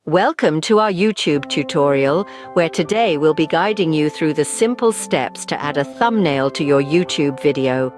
Welcome to our YouTube tutorial, where today we'll be guiding you through the simple steps to add a thumbnail to your YouTube video.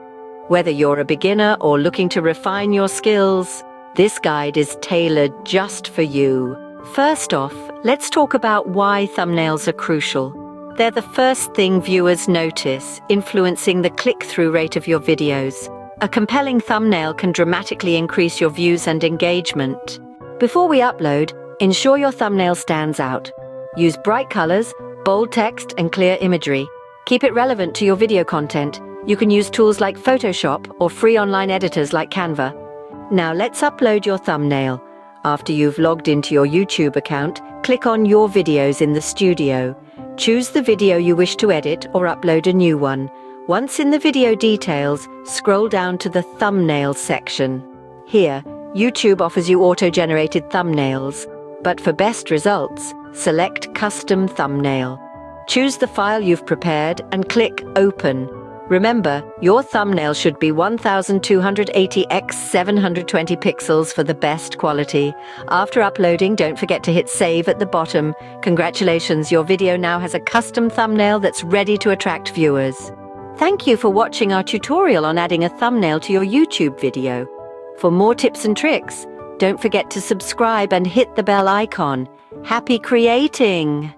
Whether you're a beginner or looking to refine your skills, this guide is tailored just for you. First off, let's talk about why thumbnails are crucial. They're the first thing viewers notice, influencing the click-through rate of your videos. A compelling thumbnail can dramatically increase your views and engagement. Before we upload, ensure your thumbnail stands out. Use bright colors, bold text, and clear imagery. Keep it relevant to your video content. You can use tools like Photoshop or free online editors like Canva. Now let's upload your thumbnail. After you've logged into your YouTube account, click on Your Videos in the studio. Choose the video you wish to edit or upload a new one. Once in the video details, scroll down to the Thumbnails section. Here, YouTube offers you auto-generated thumbnails. But for best results, select Custom Thumbnail. Choose the file you've prepared and click Open. Remember, your thumbnail should be 1280 x 720 pixels for the best quality. After uploading, don't forget to hit Save at the bottom. Congratulations, your video now has a custom thumbnail that's ready to attract viewers. Thank you for watching our tutorial on adding a thumbnail to your YouTube video. For more tips and tricks, don't forget to subscribe and hit the bell icon. Happy creating!